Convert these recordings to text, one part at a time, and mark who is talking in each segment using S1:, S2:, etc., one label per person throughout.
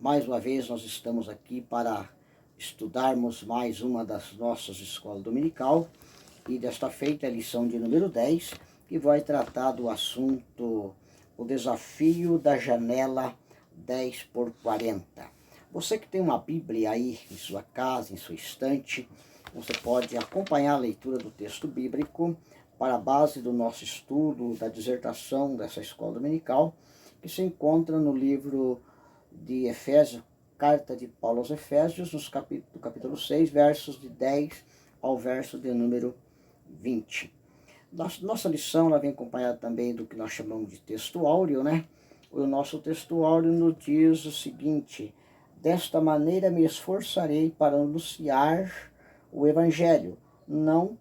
S1: Mais uma vez nós estamos aqui para estudarmos mais uma das nossas escolas dominical e desta feita é a lição de número 10, que vai tratar do assunto o desafio da janela 10 por 40. Você que tem uma Bíblia aí em sua casa, em sua estante, você pode acompanhar a leitura do texto bíblico para a base do nosso estudo da dissertação dessa escola dominical, que se encontra no livro de Efésios, carta de Paulo aos Efésios, no capítulo 6, versos de 10 ao verso de número 20. Nossa lição ela vem acompanhada também do que nós chamamos de texto áureo, né? O nosso texto áureo nos diz o seguinte: desta maneira me esforçarei para anunciar o Evangelho, não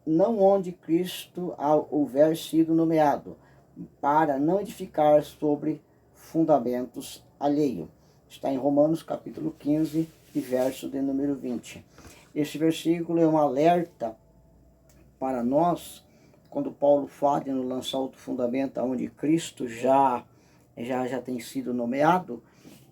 S1: onde Cristo houver sido nomeado, para não edificar sobre fundamentos alheios. Está em Romanos capítulo 15, e verso de número 20. Este versículo é um alerta para nós, quando Paulo fala de nos lançar outro fundamento onde Cristo já tem sido nomeado.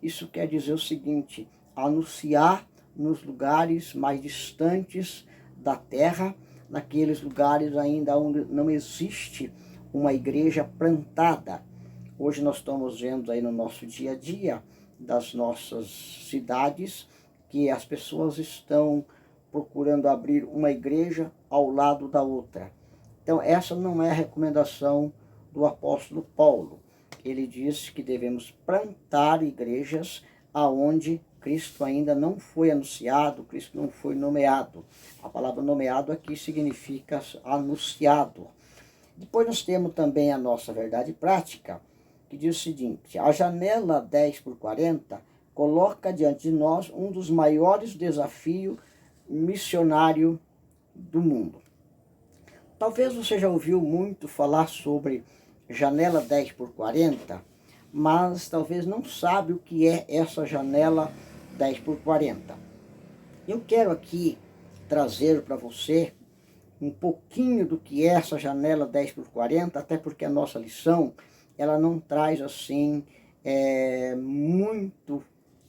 S1: Isso quer dizer o seguinte: anunciar nos lugares mais distantes da terra, naqueles lugares ainda onde não existe uma igreja plantada. Hoje nós estamos vendo aí no nosso dia a dia das nossas cidades que as pessoas estão procurando abrir uma igreja ao lado da outra. Então essa não é a recomendação do apóstolo Paulo. Ele diz que devemos plantar igrejas aonde Cristo ainda não foi anunciado, Cristo não foi nomeado. A palavra nomeado aqui significa anunciado. Depois nós temos também a nossa verdade prática, que diz o seguinte: a janela 10 por 40 coloca diante de nós um dos maiores desafios missionários do mundo. Talvez você já ouviu muito falar sobre janela 10 por 40, mas talvez não sabe o que é essa janela 10 por 40. Eu quero aqui trazer para você um pouquinho do que é essa janela 10 por 40, até porque a nossa lição ela não traz assim muito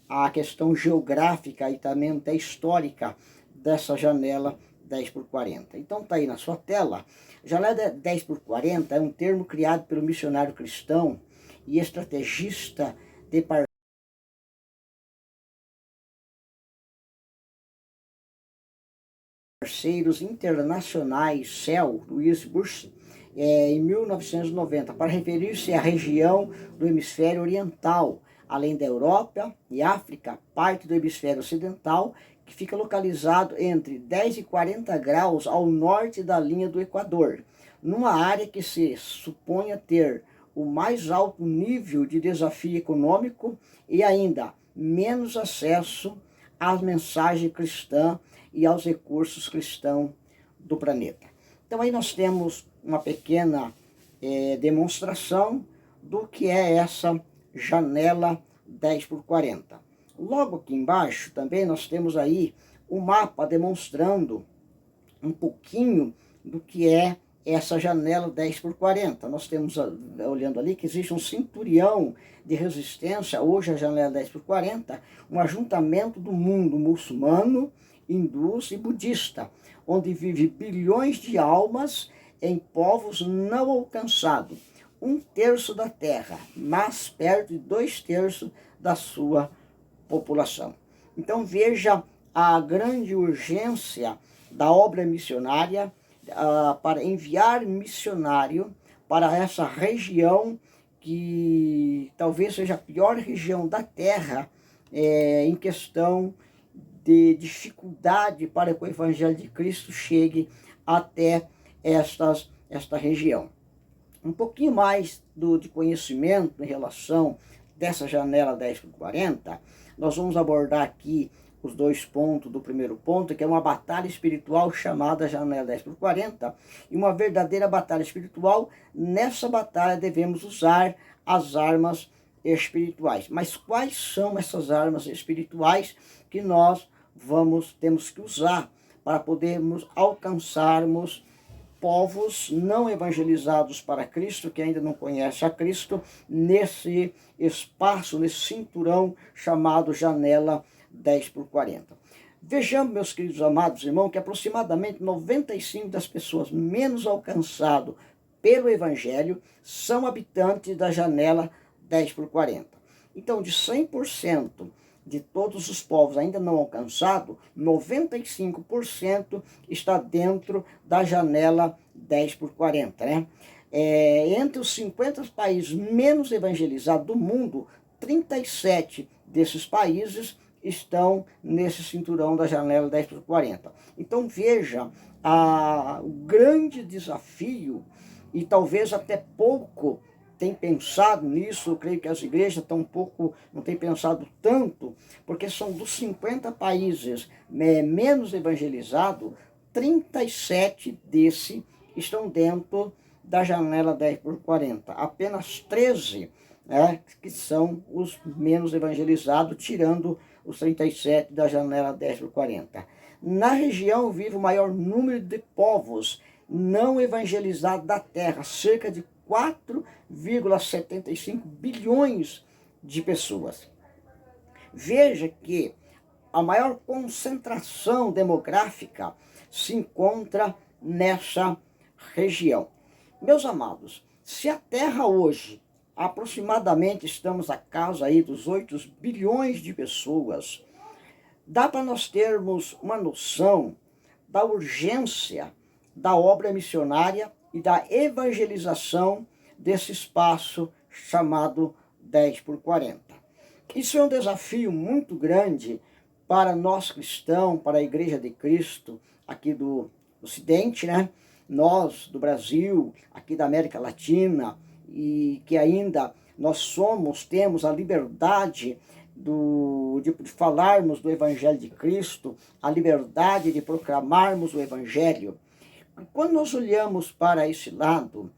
S1: a questão geográfica e também até histórica dessa janela 10 por 40. Então está aí na sua tela. Janela 10 por 40 é um termo criado pelo missionário cristão e estrategista de parceiros internacionais, CEL, Louis Bush, em 1990, para referir-se à região do hemisfério oriental, além da Europa e África, parte do hemisfério ocidental, que fica localizado entre 10 e 40 graus ao norte da linha do Equador, numa área que se suponha ter o mais alto nível de desafio econômico e ainda menos acesso à mensagem cristã e aos recursos cristãos do planeta. Então aí nós temos uma pequena demonstração do que é essa janela 10 por 40. Logo aqui embaixo também nós temos aí um mapa demonstrando um pouquinho do que é essa janela 10 por 40. Nós temos, olhando ali, que existe um cinturão de resistência, hoje a janela 10 por 40, um ajuntamento do mundo muçulmano, hindus e budista, onde vive bilhões de almas em povos não alcançados, 1/3 da terra, mas perto de 2/3 da sua população. Então veja a grande urgência da obra missionária para enviar missionário para essa região que talvez seja a pior região da terra em questão de dificuldade para que o Evangelho de Cristo chegue até esta região. Um pouquinho mais de conhecimento em relação dessa janela 10 por 40, nós vamos abordar aqui os dois pontos do primeiro ponto, que é uma batalha espiritual chamada janela 10 por 40, e uma verdadeira batalha espiritual. Nessa batalha devemos usar as armas espirituais. Mas quais são essas armas espirituais que nós temos que usar para podermos alcançarmos povos não evangelizados para Cristo, que ainda não conhecem a Cristo, nesse espaço, nesse cinturão chamado janela 10x40. Vejamos, meus queridos amados irmãos, que aproximadamente 95% das pessoas menos alcançadas pelo Evangelho são habitantes da janela 10x40. Então, de 100% de todos os povos ainda não alcançados, 95% está dentro da janela 10x40, né? Entre os 50 países menos evangelizados do mundo, 37 desses países estão nesse cinturão da janela 10x40. Então veja o grande desafio, e talvez até pouco tem pensado nisso. Eu creio que as igrejas estão não têm pensado tanto, porque são dos 50 países menos evangelizados, 37 desses estão dentro da janela 10x40. Apenas 13 que são os menos evangelizados, tirando os 37 da janela 10x40. Na região vive o maior número de povos não evangelizados da terra, cerca de 4,75 bilhões de pessoas. Veja que a maior concentração demográfica se encontra nessa região. Meus amados, se a terra hoje, aproximadamente estamos a casa aí dos 8 bilhões de pessoas, dá para nós termos uma noção da urgência da obra missionária e da evangelização desse espaço chamado 10x40. Isso é um desafio muito grande para nós cristãos, para a Igreja de Cristo aqui do Ocidente, né? Nós do Brasil, aqui da América Latina, e que ainda nós temos a liberdade de falarmos do Evangelho de Cristo, a liberdade de proclamarmos o Evangelho. Quando nós olhamos para esse lado,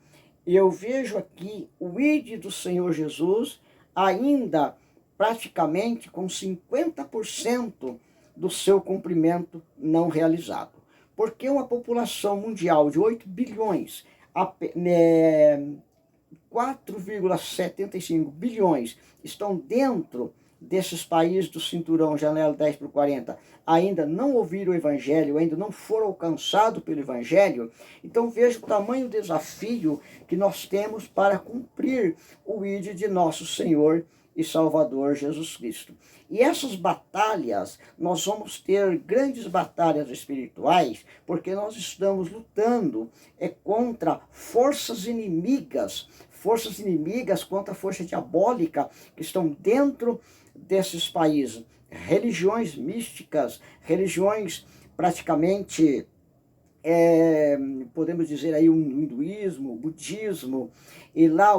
S1: eu vejo aqui o ID do Senhor Jesus ainda praticamente com 50% do seu cumprimento não realizado. Porque uma população mundial de 8 bilhões, 4,75 bilhões estão dentro desses países do cinturão janela 10x40, ainda não ouviram o Evangelho, ainda não foram alcançados pelo Evangelho. Então veja o tamanho do desafio que nós temos para cumprir o ID de nosso Senhor e Salvador Jesus Cristo. E essas batalhas, nós vamos ter grandes batalhas espirituais, porque nós estamos lutando contra forças inimigas contra a força diabólica que estão dentro desses países. Religiões místicas, religiões praticamente, podemos dizer aí o hinduísmo, o budismo, e lá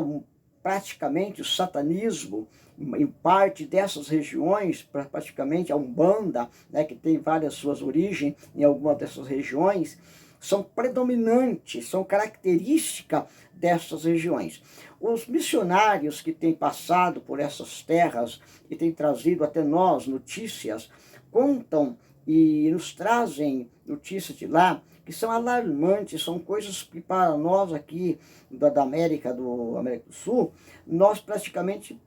S1: praticamente o satanismo, em parte dessas regiões, praticamente a Umbanda, né, que tem várias suas origens em algumas dessas regiões, são predominantes, são características dessas regiões. Os missionários que têm passado por essas terras e têm trazido até nós notícias, contam e nos trazem notícias de lá que são alarmantes, são coisas que para nós aqui da América do Sul, nós praticamente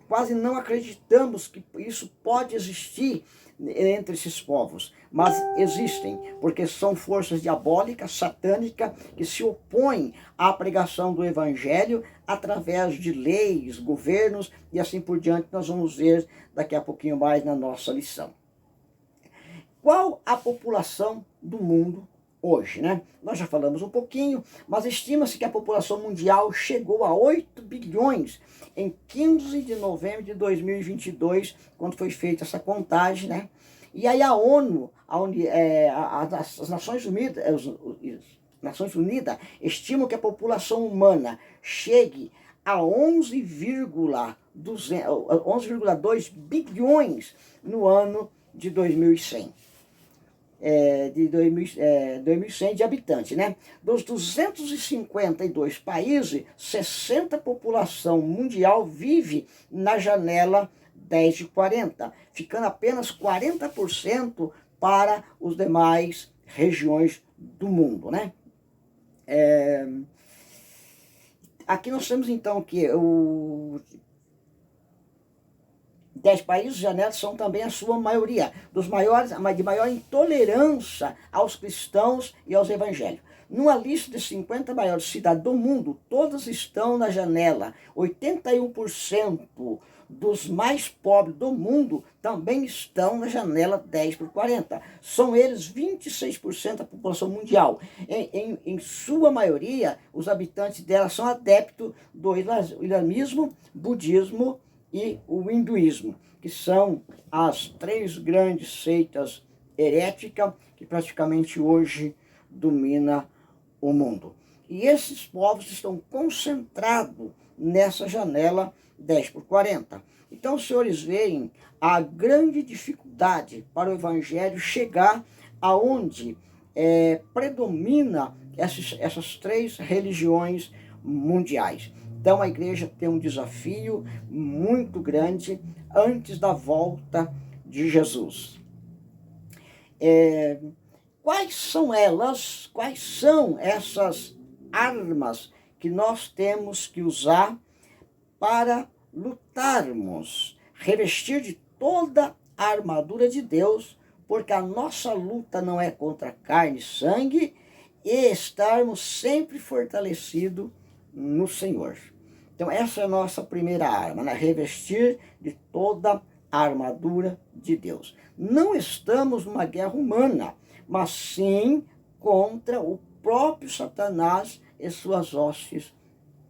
S1: quase não acreditamos que isso pode existir entre esses povos, mas existem, porque são forças diabólicas, satânicas, que se opõem à pregação do Evangelho através de leis, governos e assim por diante. Nós vamos ver daqui a pouquinho mais na nossa lição. Qual a população do mundo hoje, né? Nós já falamos um pouquinho, mas estima-se que a população mundial chegou a 8 bilhões em 15 de novembro de 2022, quando foi feita essa contagem, né? E aí a ONU, as Nações Unidas estimam que a população humana chegue a 11,2 bilhões no ano de 2100. De 2100 de habitantes, né? Dos 252 países, 60% população mundial vive na janela 10x40, ficando apenas 40% para os demais regiões do mundo, né? Aqui nós temos então que os 10 países janelas são também a sua maioria, de maior intolerância aos cristãos e aos evangélicos. Numa lista de 50 maiores cidades do mundo, todas estão na janela. 81% dos mais pobres do mundo também estão na janela 10/40. São eles 26% da população mundial. Em sua maioria, os habitantes dela são adeptos do islamismo, budismo e o hinduísmo, que são as 3 grandes seitas heréticas que praticamente hoje dominam o mundo. E esses povos estão concentrados nessa janela 10/40. Então os senhores veem a grande dificuldade para o evangelho chegar aonde predomina essas 3 religiões mundiais. Então a igreja tem um desafio muito grande antes da volta de Jesus. Quais são elas? Quais são essas armas que nós temos que usar para lutarmos? Revestir de toda a armadura de Deus, porque a nossa luta não é contra carne e sangue, e estarmos sempre fortalecidos no Senhor. Então essa é a nossa primeira arma, né? Revestir de toda a armadura de Deus. Não estamos numa guerra humana, mas sim contra o próprio Satanás e suas hostes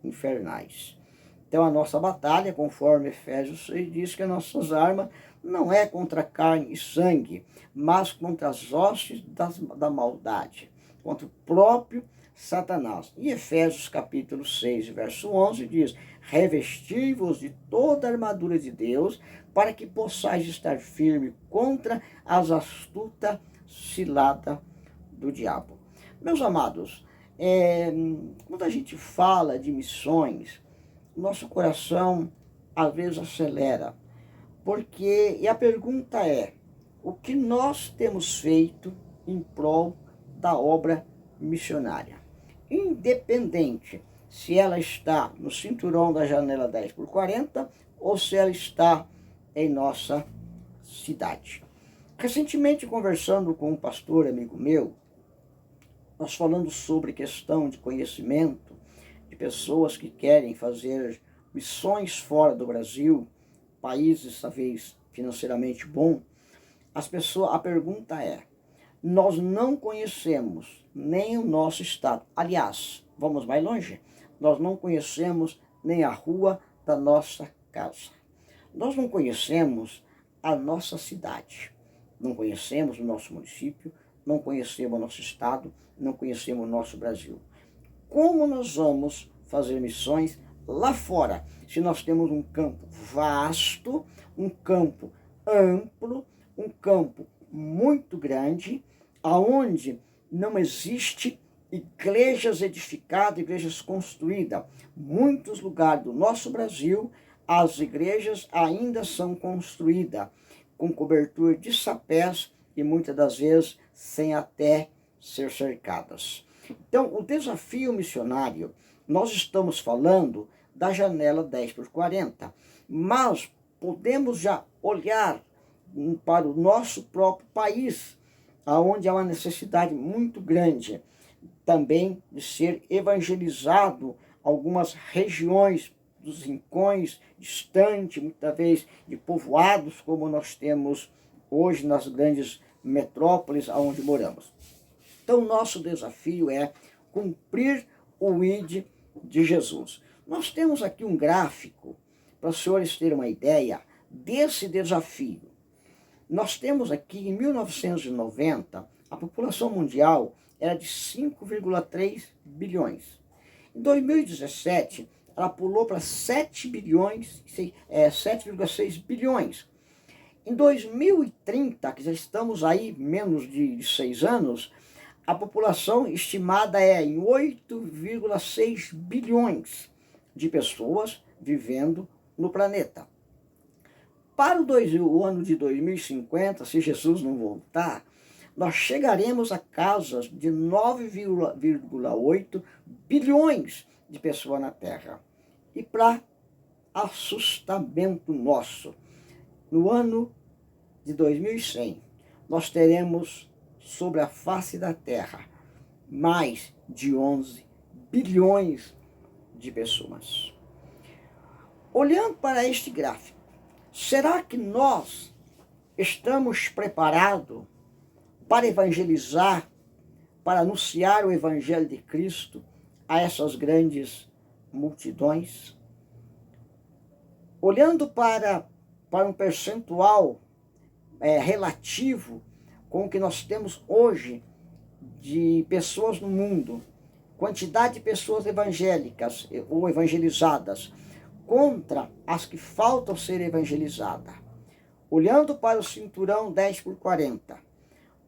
S1: infernais. Então a nossa batalha, conforme Efésios 6 diz, que as nossas armas não é contra carne e sangue, mas contra as hostes da maldade, contra o próprio Satanás. E Efésios capítulo 6, verso 11 diz: revesti-vos de toda a armadura de Deus, para que possais estar firme contra as astutas ciladas do diabo. Meus amados, quando a gente fala de missões, nosso coração às vezes acelera, e a pergunta é: o que nós temos feito em prol da obra missionária? Independente se ela está no cinturão da janela 10/40 ou se ela está em nossa cidade. Recentemente, conversando com um pastor amigo meu, nós falamos sobre questão de conhecimento, de pessoas que querem fazer missões fora do Brasil, países talvez financeiramente bom. A pergunta é: nós não conhecemos nem o nosso estado. Aliás, vamos mais longe, nós não conhecemos nem a rua da nossa casa. Nós não conhecemos a nossa cidade, não conhecemos o nosso município, não conhecemos o nosso estado, não conhecemos o nosso Brasil. Como nós vamos fazer missões lá fora, se nós temos um campo vasto, um campo amplo, um campo muito grande, aonde não existe igrejas edificadas, igrejas construídas? Muitos lugares do nosso Brasil, as igrejas ainda são construídas com cobertura de sapés e muitas das vezes sem até ser cercadas. Então, o desafio missionário, nós estamos falando da janela 10/40, mas podemos já olhar para o nosso próprio país, onde há uma necessidade muito grande também de ser evangelizado algumas regiões dos rincões distantes, muitas vezes de povoados, como nós temos hoje nas grandes metrópoles onde moramos. Então, nosso desafio é cumprir o ID de Jesus. Nós temos aqui um gráfico para os senhores terem uma ideia desse desafio. Nós temos aqui, em 1990, a população mundial era de 5,3 bilhões. Em 2017, ela pulou para 7,6 bilhões. Em 2030, que já estamos aí menos de 6 anos, a população estimada é em 8,6 bilhões de pessoas vivendo no planeta. Para o ano de 2050, se Jesus não voltar, nós chegaremos a casas de 9,8 bilhões de pessoas na Terra. E para assustamento nosso, no ano de 2100, nós teremos sobre a face da Terra mais de 11 bilhões de pessoas. Olhando para este gráfico, será que nós estamos preparados para evangelizar, para anunciar o Evangelho de Cristo a essas grandes multidões? Olhando para um percentual relativo com o que nós temos hoje de pessoas no mundo, quantidade de pessoas evangélicas ou evangelizadas contra as que faltam ser evangelizadas, olhando para o cinturão 10/40,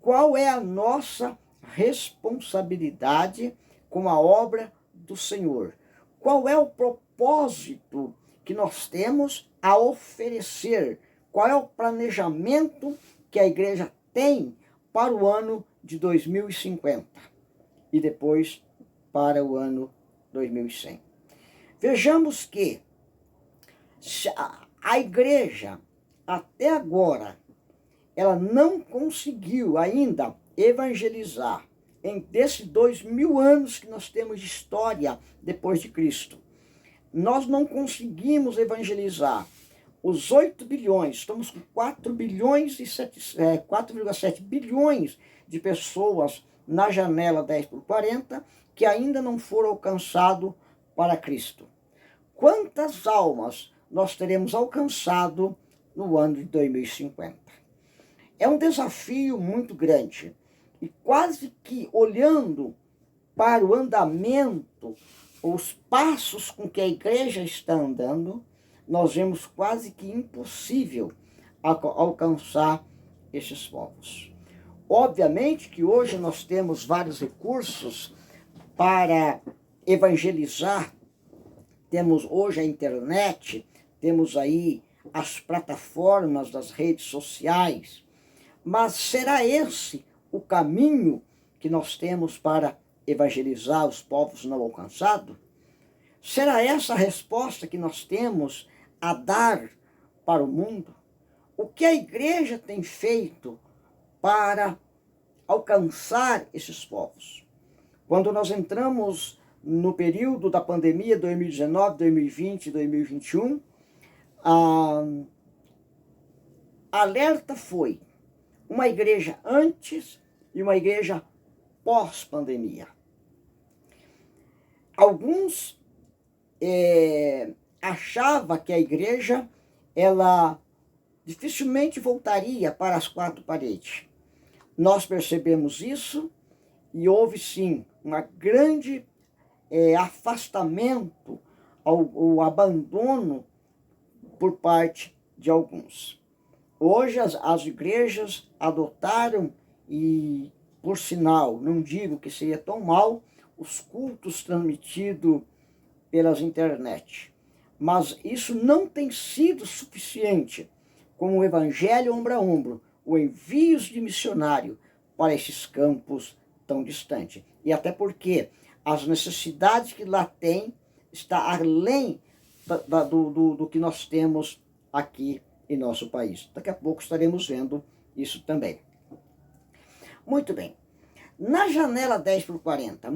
S1: qual é a nossa responsabilidade com a obra do Senhor? Qual é o propósito que nós temos a oferecer? Qual é o planejamento que a igreja tem para o ano de 2050 e depois para o ano 2100? Vejamos que a igreja, até agora, ela não conseguiu ainda evangelizar, desses 2000 anos que nós temos de história depois de Cristo. Nós não conseguimos evangelizar os 8 bilhões, estamos com 4,7 bilhões de pessoas na janela 10/40 que ainda não foram alcançados para Cristo. Quantas almas nós teremos alcançado no ano de 2050? É um desafio muito grande e quase que olhando para o andamento, os passos com que a igreja está andando, nós vemos quase que impossível alcançar esses povos. Obviamente que hoje nós temos vários recursos para evangelizar. Temos hoje a internet, temos aí as plataformas das redes sociais, mas será esse o caminho que nós temos para evangelizar os povos não alcançados? Será essa a resposta que nós temos a dar para o mundo? O que a igreja tem feito para alcançar esses povos? Quando nós entramos no período da pandemia 2019, 2020 e 2021, alerta foi uma igreja antes e uma igreja pós-pandemia. Alguns achavam que a igreja ela dificilmente voltaria para as quatro paredes. Nós percebemos isso e houve sim uma grande afastamento, o abandono por parte de alguns. Hoje as igrejas adotaram, e por sinal, não digo que seria tão mal, os cultos transmitidos pelas internet. Mas isso não tem sido suficiente como o evangelho ombro a ombro, o envio de missionário para esses campos tão distantes. E até porque as necessidades que lá tem está além do que nós temos aqui em nosso país. Daqui a pouco estaremos vendo isso também. Muito bem. Na janela 10/40, a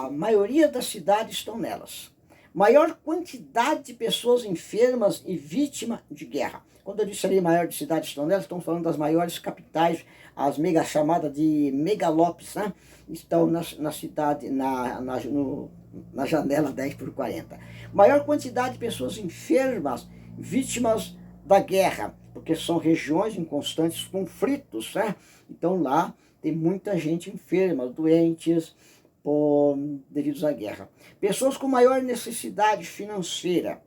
S1: maioria das cidades estão nelas. Maior quantidade de pessoas enfermas e vítimas de guerra. Quando eu disse ali maior de cidades estão nelas, estamos falando das maiores capitais, as chamadas de megalópolis, né? Estão na cidade, na janela 10/40. Maior quantidade de pessoas enfermas, vítimas da guerra, porque são regiões em constantes conflitos, né? Então lá tem muita gente enferma, doentes, devido à guerra. Pessoas com maior necessidade financeira.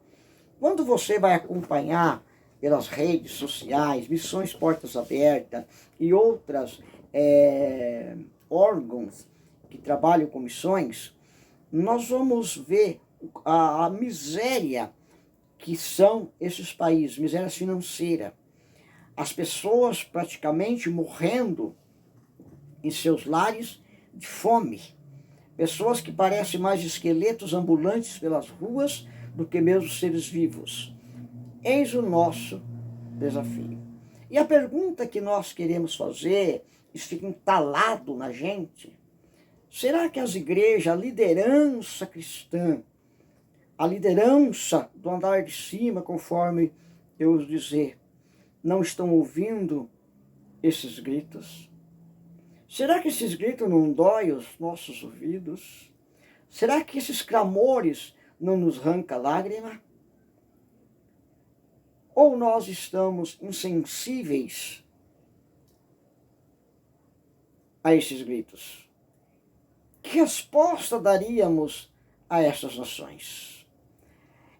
S1: Quando você vai acompanhar pelas redes sociais, Missões Portas Abertas e outras órgãos que trabalham com missões, nós vamos ver a miséria que são esses países, miséria financeira. as pessoas praticamente morrendo em seus lares de fome. Pessoas que parecem mais esqueletos ambulantes pelas ruas do que mesmo seres vivos. Eis o nosso desafio. E a pergunta que nós queremos fazer, isso fica entalado na gente, será que as igrejas, a liderança cristã, a liderança do andar de cima, conforme eu os dizer, não estão ouvindo esses gritos? Será que esses gritos não doem os nossos ouvidos? Será que esses clamores não nos arranca lágrima? Ou nós estamos insensíveis a esses gritos? Que resposta daríamos a essas nações?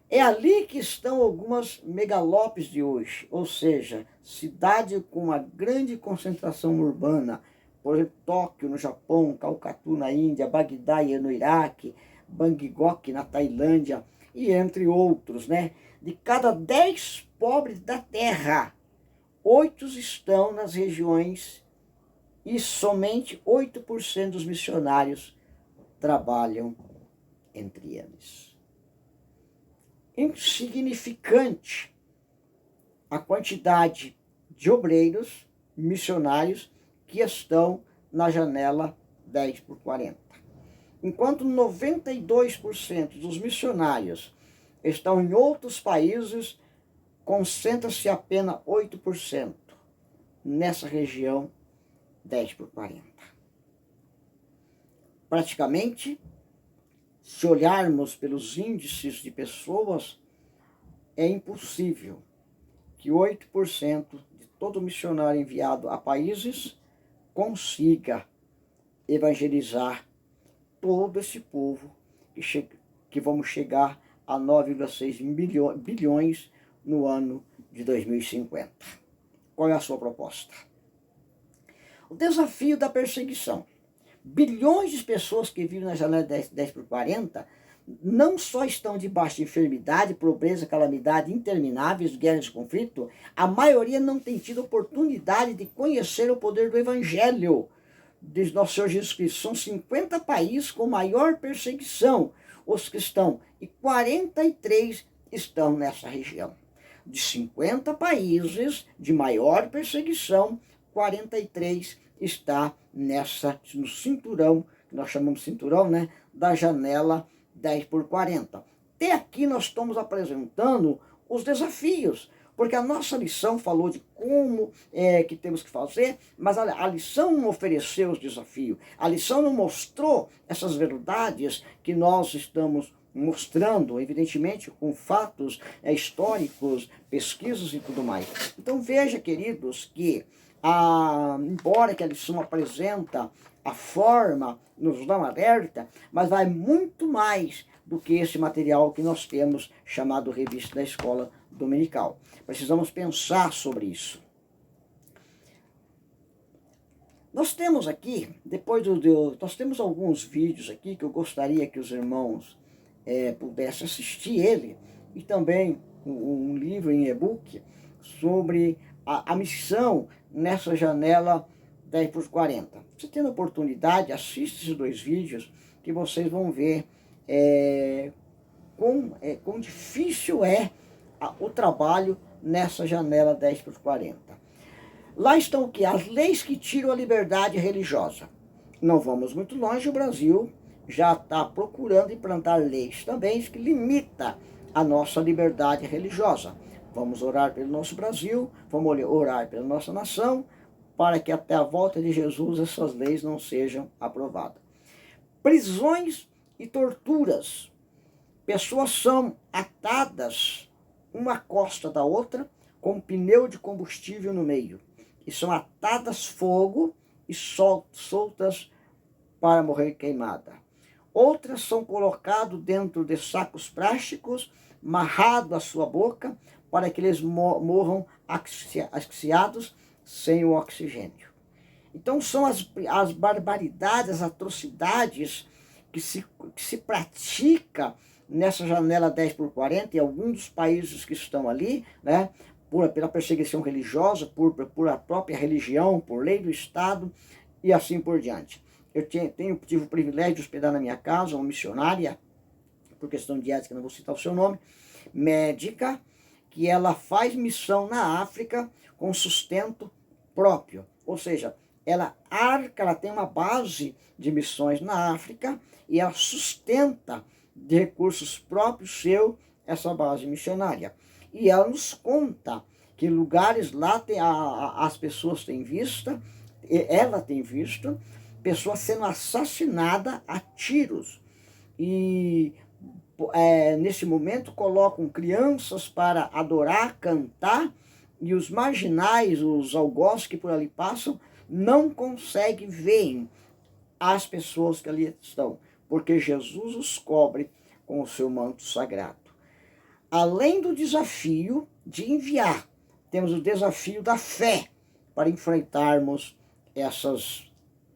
S1: É ali que estão algumas megalópolis de hoje, ou seja, cidade com uma grande concentração urbana, por exemplo, Tóquio no Japão, Calcatu na Índia, Bagdá no Iraque, Bangkok na Tailândia, e entre outros, né? De cada 10 pobres da terra, 8 estão nas regiões e somente 8% dos missionários trabalham entre eles. Insignificante a quantidade de obreiros, missionários, que estão na janela 10x40. Enquanto 92% dos missionários estão em outros países, concentra-se apenas 8% nessa região 10x40. Praticamente, se olharmos pelos índices de pessoas, é impossível que 8% de todo missionário enviado a países consiga evangelizar todo esse povo que vamos chegar a 9,6 bilhões no ano de 2050. Qual é a sua proposta? O desafio da perseguição. Bilhões de pessoas que vivem na janela 10x40 não só estão debaixo de enfermidade, pobreza, calamidade intermináveis, guerras e conflito, a maioria não tem tido oportunidade de conhecer o poder do Evangelho de nosso Senhor Jesus Cristo. São 50 países com maior perseguição, os cristãos, e 43 estão nessa região. De 50 países de maior perseguição, 43 está no cinturão, que nós chamamos de cinturão, né, da janela 10x40. Até aqui nós estamos apresentando os desafios, porque a nossa lição falou de como que temos que fazer, mas a lição não ofereceu os desafios. A lição não mostrou essas verdades que nós estamos mostrando, evidentemente, com fatos históricos, pesquisas e tudo mais. Então veja, queridos, que embora que a lição apresenta a forma, nos dá um alerta, mas vai muito mais do que esse material que nós temos chamado Revista da Escola Dominical. Precisamos pensar sobre isso. Nós temos aqui, nós temos alguns vídeos aqui que eu gostaria que os irmãos pudessem assistir ele, e também um livro em e-book sobre a missão nessa janela 10x40. Você tendo oportunidade, assiste esses 2 vídeos que vocês vão ver quão difícil é o trabalho nessa janela 10x40. Lá estão o quê? As leis que tiram a liberdade religiosa. Não vamos muito longe, o Brasil já está procurando implantar leis também que limitam a nossa liberdade religiosa. Vamos orar pelo nosso Brasil, vamos orar pela nossa nação, para que até a volta de Jesus essas leis não sejam aprovadas. Prisões e torturas. Pessoas são atadas uma costa da outra com um pneu de combustível no meio. E são atadas fogo e soltas para morrer queimada. Outras são colocadas dentro de sacos plásticos, amarrados à sua boca, para que eles morram asfixiados sem o oxigênio. Então são as barbaridades, as atrocidades que se pratica nessa janela 10x40, em alguns dos países que estão ali, né, pela perseguição religiosa, por a própria religião, por lei do Estado e assim por diante. Eu tive o privilégio de hospedar na minha casa uma missionária, por questão de ética, não vou citar o seu nome, médica, que ela faz missão na África com sustento próprio. Ou seja, ela tem uma base de missões na África e ela sustenta de recursos próprios essa base missionária. E ela nos conta que lugares lá as pessoas têm visto, ela tem visto, pessoas sendo assassinadas a tiros. E nesse momento colocam crianças para adorar, cantar, e os marginais, os algozes que por ali passam, não conseguem ver as pessoas que ali estão, porque Jesus os cobre com o seu manto sagrado. Além do desafio de enviar, temos o desafio da fé para enfrentarmos essas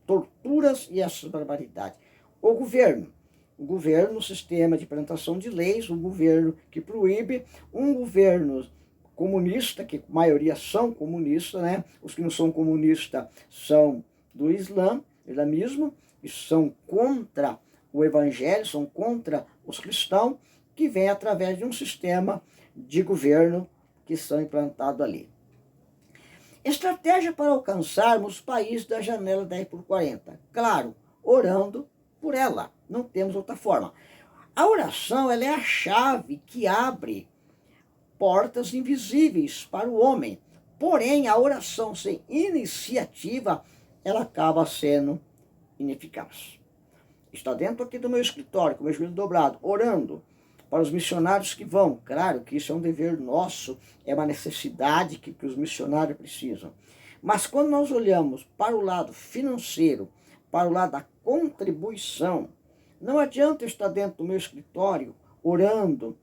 S1: torturas e essas barbaridades. O governo, o sistema de implantação de leis, um governo que proíbe, um governo comunista, que a maioria são comunistas, né? Os que não são comunistas são do islamismo, e são contra o evangelho, são contra os cristãos, que vem através de um sistema de governo que são implantados ali. Estratégia para alcançarmos os países da janela 10x40. Claro, orando por ela. Não temos outra forma. A oração, ela é a chave que abre portas invisíveis para o homem. Porém, a oração sem iniciativa, ela acaba sendo ineficaz. Está dentro aqui do meu escritório, com o meu joelho dobrado, orando para os missionários que vão. Claro que isso é um dever nosso, é uma necessidade que os missionários precisam. Mas quando nós olhamos para o lado financeiro, para o lado da contribuição, não adianta eu estar dentro do meu escritório, orando,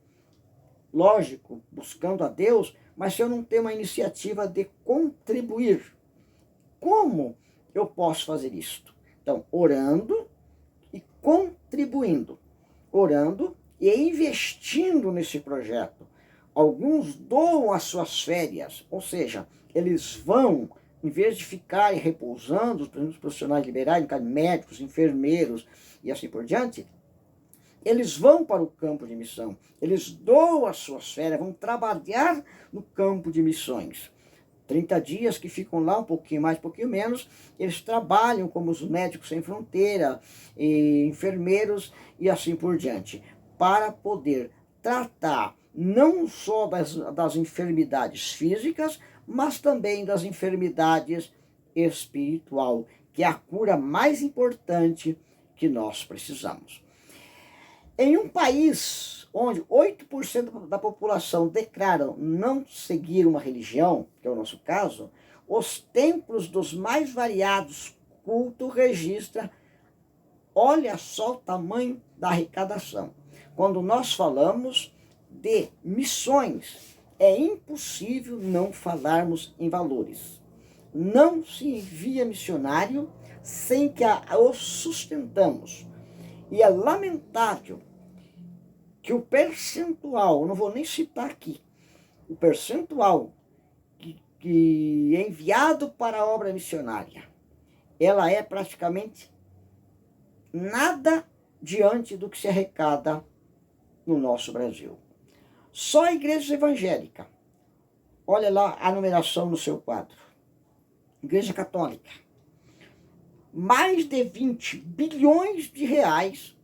S1: lógico, buscando a Deus, mas se eu não tenho uma iniciativa de contribuir, como eu posso fazer isto? Então, orando e contribuindo. Orando e investindo nesse projeto. Alguns doam as suas férias, ou seja, eles vão, em vez de ficarem repousando, os profissionais liberais, no caso, médicos, enfermeiros e assim por diante, eles vão para o campo de missão, eles doam as suas férias, vão trabalhar no campo de missões. 30 dias que ficam lá, um pouquinho mais, um pouquinho menos, eles trabalham como os médicos sem fronteira, e enfermeiros e assim por diante, para poder tratar não só das enfermidades físicas, mas também das enfermidades espiritual, que é a cura mais importante que nós precisamos. Em um país onde 8% da população declaram não seguir uma religião, que é o nosso caso, os templos dos mais variados cultos registram, olha só o tamanho da arrecadação. Quando nós falamos de missões, é impossível não falarmos em valores. Não se envia missionário sem que o sustentamos. E é lamentável que o percentual, não vou nem citar aqui, o percentual que é enviado para a obra missionária, ela é praticamente nada diante do que se arrecada no nosso Brasil. Só a igreja evangélica, olha lá a numeração no seu quadro, Igreja Católica, mais de 20 bilhões de reais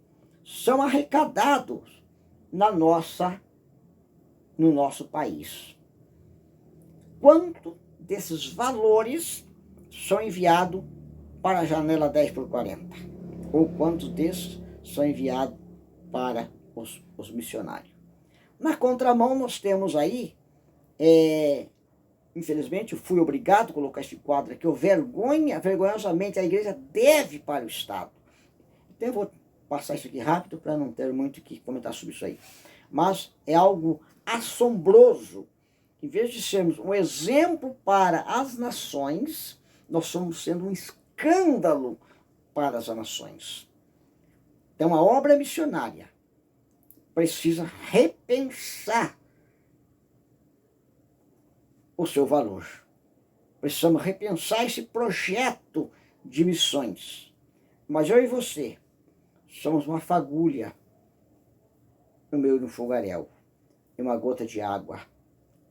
S1: são arrecadados no nosso país. Quanto desses valores são enviados para a janela 10x40? Ou quantos desses são enviados para os missionários? Na contramão, nós temos aí, infelizmente, eu fui obrigado a colocar este quadro aqui, vergonhosamente, a igreja deve para o Estado. Então, eu vou passar isso aqui rápido para não ter muito o que comentar sobre isso aí. Mas é algo assombroso. Em vez de sermos um exemplo para as nações, nós estamos sendo um escândalo para as nações. Então, a obra missionária precisa repensar o seu valor. Precisamos repensar esse projeto de missões. Mas eu e você somos uma fagulha no meio de um fogaréu e uma gota de água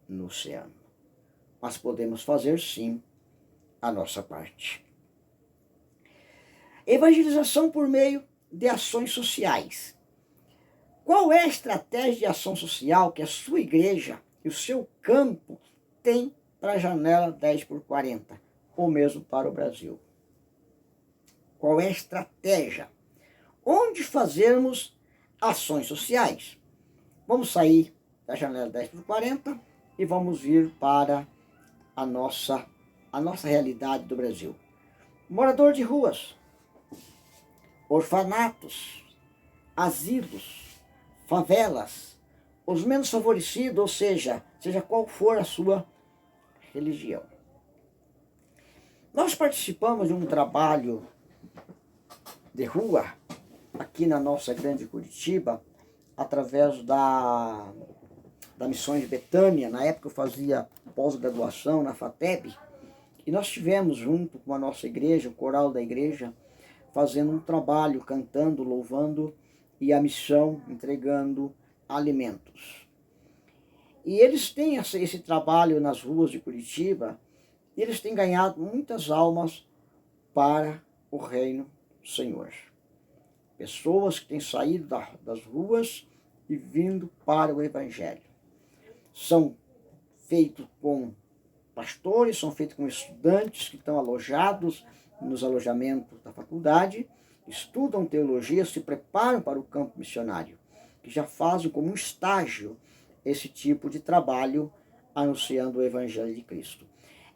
S1: no oceano. Mas podemos fazer sim a nossa parte. Evangelização por meio de ações sociais. Qual é a estratégia de ação social que a sua igreja e o seu campo tem para a janela 10x40, ou mesmo para o Brasil? Qual é a estratégia? Onde fazermos ações sociais? Vamos sair da janela 10x40 e vamos vir para a nossa realidade do Brasil. Morador de ruas, orfanatos, asilos, favelas, os menos favorecidos, ou seja qual for a sua religião. Nós participamos de um trabalho de rua aqui na nossa grande Curitiba, através da Missões de Betânia. Na época eu fazia pós-graduação na FATEB, e nós estivemos junto com a nossa igreja, o coral da igreja, fazendo um trabalho, cantando, louvando, e a missão entregando alimentos. E eles têm esse trabalho nas ruas de Curitiba, e eles têm ganhado muitas almas para o reino do Senhor. Pessoas que têm saído das ruas e vindo para o Evangelho. São feitos com pastores, são feitos com estudantes que estão alojados nos alojamentos da faculdade, estudam teologia, se preparam para o campo missionário, que já fazem como um estágio esse tipo de trabalho anunciando o Evangelho de Cristo.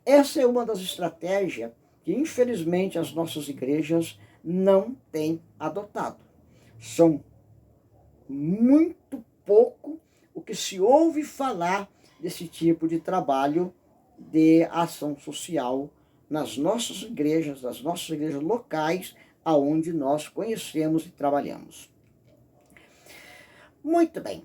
S1: Essa é uma das estratégias que, infelizmente, as nossas igrejas não têm adotado. São muito pouco o que se ouve falar desse tipo de trabalho de ação social nas nossas igrejas locais, aonde nós conhecemos e trabalhamos. Muito bem.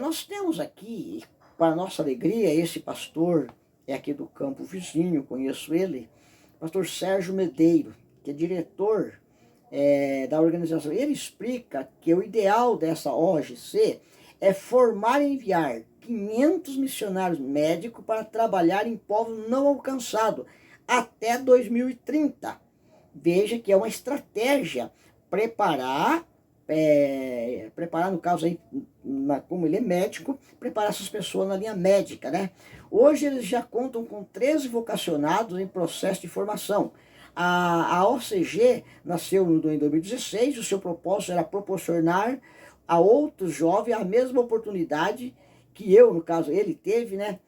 S1: Nós temos aqui, para nossa alegria, esse pastor é aqui do campo vizinho, conheço ele, pastor Sérgio Medeiro, que é diretor da organização. Ele explica que o ideal dessa OGC é formar e enviar 500 missionários médicos para trabalhar em povos não alcançados até 2030. Veja que é uma estratégia preparar no caso aí, como ele é médico, preparar essas pessoas na linha médica, né? Hoje eles já contam com 13 vocacionados em processo de formação. A OCG nasceu em 2016, o seu propósito era proporcionar a outros jovens a mesma oportunidade que eu, no caso, ele teve, né?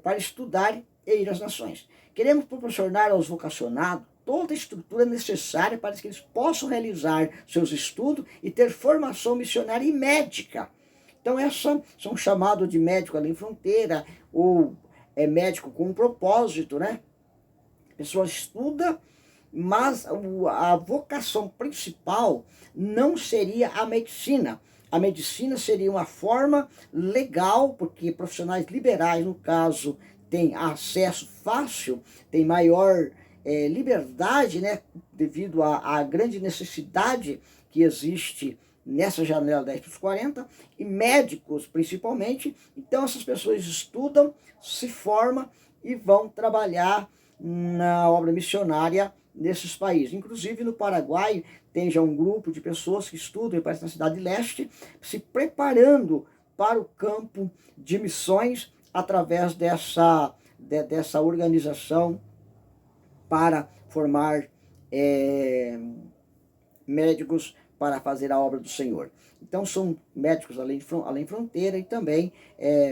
S1: Para estudar e ir às nações. Queremos proporcionar aos vocacionados toda a estrutura necessária para que eles possam realizar seus estudos e ter formação missionária e médica. Então, essas são chamados de médico além fronteira, ou médico com um propósito, né? A pessoa estuda, mas a vocação principal não seria a medicina. A medicina seria uma forma legal, porque profissionais liberais, no caso, têm acesso fácil, têm maior liberdade, né, devido à grande necessidade que existe nessa janela 10x40, e médicos principalmente. Então essas pessoas estudam, se formam e vão trabalhar na obra missionária nesses países. Inclusive no Paraguai tem já um grupo de pessoas que estudam, e parece na Cidade Leste, se preparando para o campo de missões através dessa organização para formar médicos para fazer a obra do Senhor. Então são médicos além fronteira e também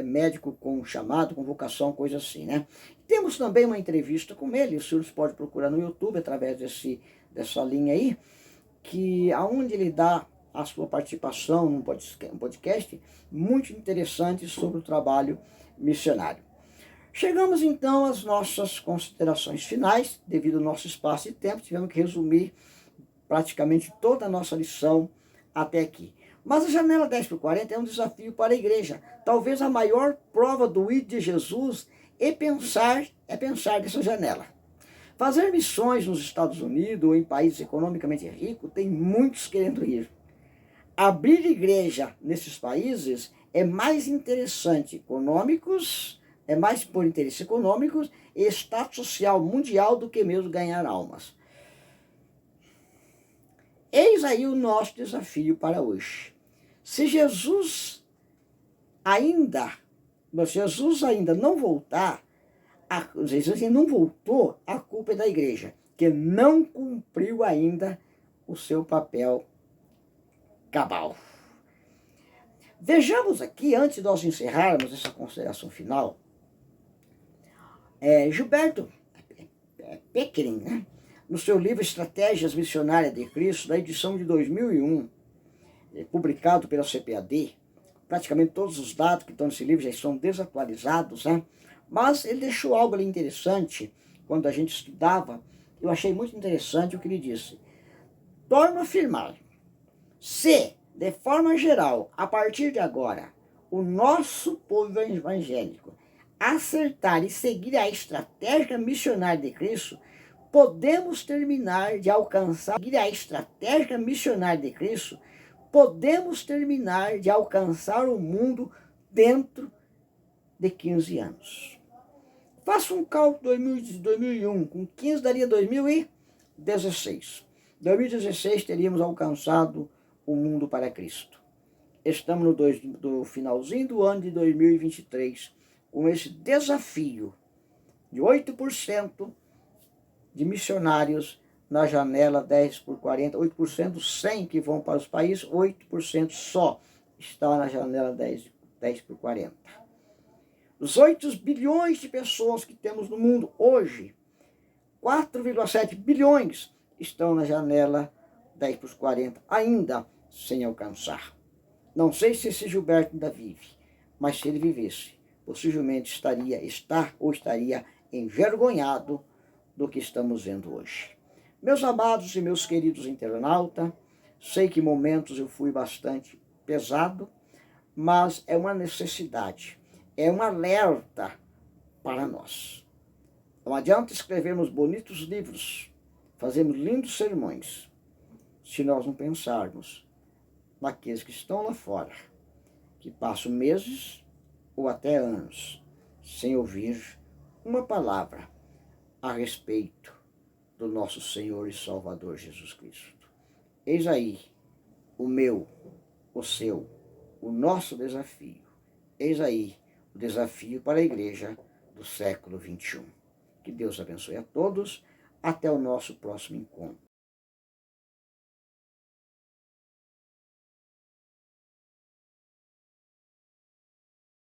S1: médico com chamado, com vocação, coisa assim, né? Temos também uma entrevista com ele, os senhores podem procurar no YouTube através dessa linha aí, aonde ele dá a sua participação num podcast muito interessante sobre o trabalho missionário. Chegamos então às nossas considerações finais. Devido ao nosso espaço e tempo, tivemos que resumir praticamente toda a nossa lição até aqui. Mas a janela 10x40 é um desafio para a igreja. Talvez a maior prova do ID de Jesus é pensar dessa janela. Fazer missões nos Estados Unidos ou em países economicamente ricos, tem muitos querendo ir. Abrir igreja nesses países é mais interessante é mais por interesses econômicos e status social mundial do que mesmo ganhar almas. Eis aí o nosso desafio para hoje. Se Jesus ainda não voltar, Jesus ainda não voltou, a culpa é da igreja, que não cumpriu ainda o seu papel cabal. Vejamos aqui, antes de nós encerrarmos essa consideração final, Gilberto Pickering, né, no seu livro Estratégias Missionárias de Cristo, da edição de 2001, publicado pela CPAD, praticamente todos os dados que estão nesse livro já estão desatualizados, né? Mas ele deixou algo ali interessante, quando a gente estudava, eu achei muito interessante o que ele disse. Torno a afirmar, se, de forma geral, a partir de agora, o nosso povo evangélico acertar e seguir a estratégia missionária de Cristo, podemos terminar de alcançar o mundo dentro de 15 anos. Faça um cálculo de 2001, com 15 daria 2016. 2016 teríamos alcançado o mundo para Cristo. Estamos no finalzinho do ano de 2023, com esse desafio de 8% de missionários na janela 10x40, 8% 100 que vão para os países, 8% só está na janela 10x40. Os 8 bilhões de pessoas que temos no mundo hoje, 4,7 bilhões estão na janela 10x40, ainda sem alcançar. Não sei se esse Gilberto ainda vive, mas se ele vivesse, possivelmente estaria envergonhado do que estamos vendo hoje. Meus amados e meus queridos internautas, sei que em momentos eu fui bastante pesado, mas é uma necessidade, é um alerta para nós. Não adianta escrevermos bonitos livros, fazermos lindos sermões, se nós não pensarmos naqueles que estão lá fora, que passam meses ou até anos sem ouvir uma palavra a respeito do nosso Senhor e Salvador Jesus Cristo. Eis aí o meu, o seu, o nosso desafio. Eis aí o desafio para a igreja do século XXI. Que Deus abençoe a todos. Até o nosso próximo encontro.